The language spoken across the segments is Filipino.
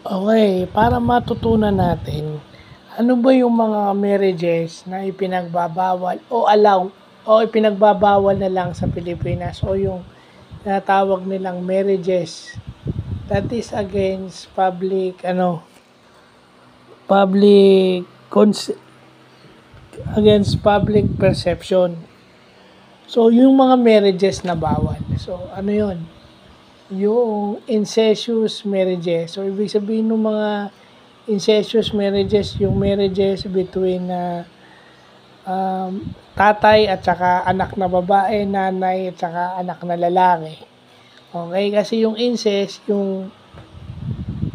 Okay, para matutunan natin, ano ba yung mga marriages na ipinagbabawal o ipinagbabawal na lang sa Pilipinas o yung tinatawag nilang marriages that is public cons against public perception. So, yung mga marriages na bawal. So, ano yun? Yung incestuous marriages. So, ibig sabihin ng mga incestuous marriages, yung marriages between tatay at saka anak na babae, nanay at saka anak na lalaki. Okay? Kasi yung incest, yung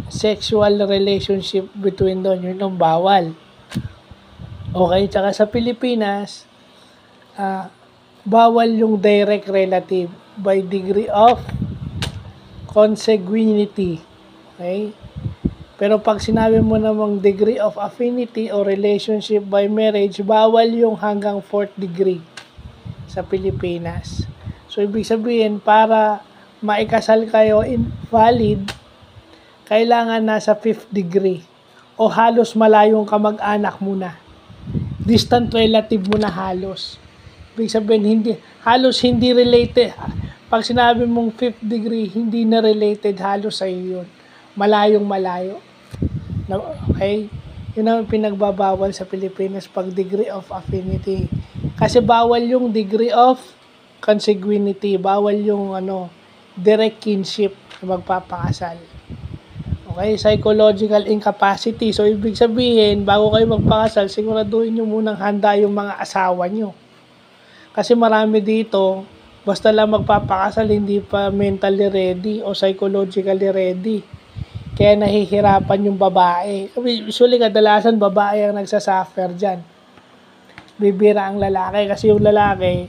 sexual relationship between doon, yun ang bawal. Okay? Tsaka sa Pilipinas, bawal yung direct relative by degree of consanguinity. Okay? Pero pag sinabi mo namang degree of affinity o relationship by marriage, bawal yung hanggang 4th degree sa Pilipinas. So, ibig sabihin, para maikasal kayo invalid, kailangan nasa 5th degree o halos malayong kamag-anak mo na. Distant relative mo na halos. Ibig sabihin, halos hindi related. Pag sinabi mong 5th degree, hindi na related halos sa iyo yun. Malayong malayo. Okay? Yun ang pinagbabawal sa Pilipinas pag degree of affinity. Kasi bawal yung degree of consanguinity. Bawal yung direct kinship na magpapakasal. Okay? Psychological incapacity. So, ibig sabihin, bago kayo magpakasal, siguraduhin nyo munang handa yung mga asawa nyo. Kasi marami dito, basta lang magpapakasal, hindi pa mentally ready o psychologically ready. Kaya nahihirapan yung babae. Usually, kadalasan babae ang nagsasuffer dyan. Bibira ang lalaki. Kasi yung lalaki,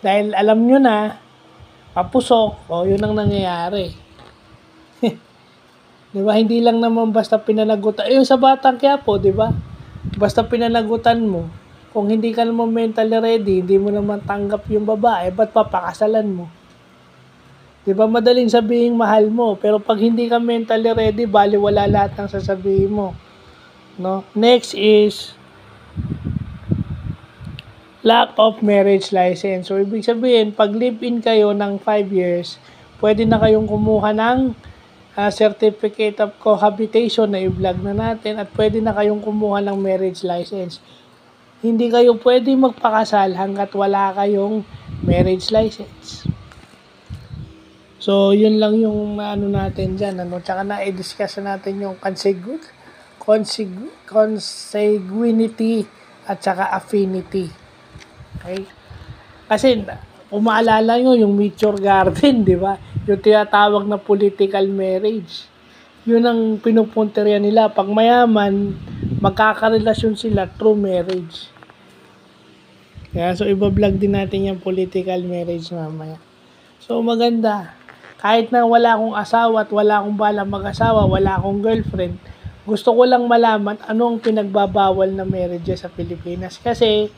dahil alam nyo na, papusok, yun ang nangyayari. Diba? Hindi lang naman basta pinanagutan. Yung sa Batang Quiapo, diba? Basta pinanagutan mo, kung hindi ka naman mentally ready, hindi mo naman tanggap yung babae, ba't papakasalan mo? Diba, madaling sabihin mahal mo, pero pag hindi ka mentally ready, baliwala lahat ng sasabihin mo. No? Next is lack of marriage license. So, ibig sabihin, pag live-in kayo ng 5 years, pwede na kayong kumuha ng certificate of cohabitation na i-vlog na natin at pwede na kayong kumuha ng marriage license. Hindi kayo pwede magpakasal hanggat wala kayong marriage license. So, yun lang yung natin dyan. Tsaka na-discuss natin yung consanguinity at saka affinity. Okay? Kasi, kung maalala nyo, yung Mature Garden, di ba? Yung tinatawag na political marriage. Yun ang pinupunteriya nila. Pag mayaman, magkakarelasyon sila through marriage. Kaya, so, iba-vlog din natin yung political marriage mamaya. So, maganda. Kahit na wala akong asawa at wala akong balang mag-asawa, wala akong girlfriend, gusto ko lang malaman anong pinagbabawal na marriage sa Pilipinas. Kasi,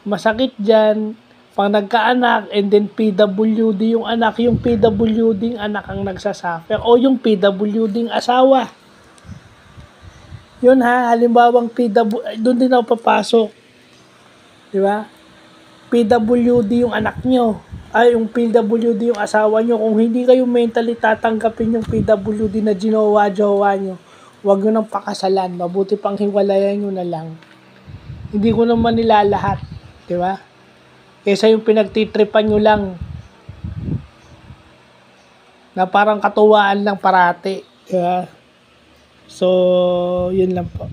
masakit dyan, pag nagkaanak, and then PWD yung anak yung anak ang nagsasuffer, o yung PWD asawa. Yun halimbawang doon din ako papasok. Di ba? PWD yung anak nyo. Yung PWD yung asawa nyo. Kung hindi kayo mentally tatanggapin yung PWD na ginawa-jowa nyo, huwag nyo nang pakasalan. Mabuti pang hiwalayan nyo na lang. Hindi ko naman nilalahat. Di ba? Kesa yung pinagtitripan nyo lang na parang katuwaan lang parati. Di ba? So, yun lang po.